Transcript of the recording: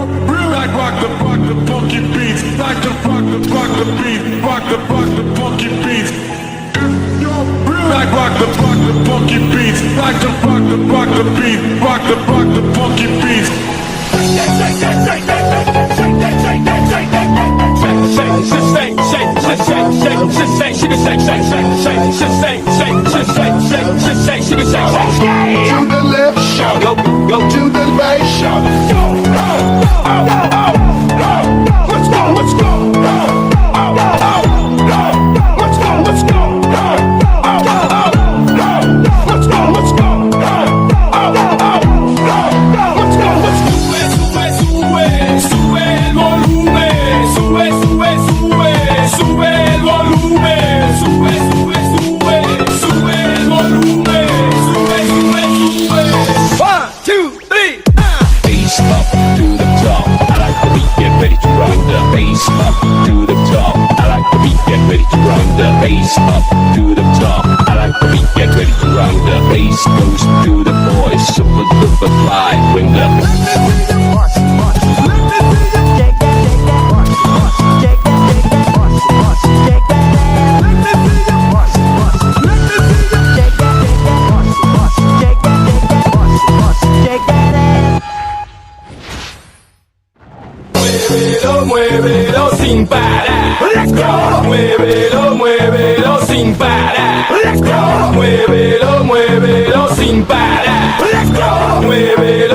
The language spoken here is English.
Like rock the funky beats. Like the rock the beat. Rock the funky beats. Like rock the funky beats. Like the rock the beat. Rock the funky beats. To the left, shout, go to the right, shout, go, let's go, let's go, let's go, let's go, let's go, let's go, sube el volumen, sube el volumen, sube el volumen, sube. 1, 2, 3, bass up to the top. I like the beat, get ready to rock the bass up to the top. I like the beat, get ready to rock the bass up to the top. I like the beat, get ready to rock the bass goes to the boys, super duper fly when the muévelo sin parar. Let's go. Muévelo sin parar. Let's go. Muévelo sin parar. Let's go. Muévelo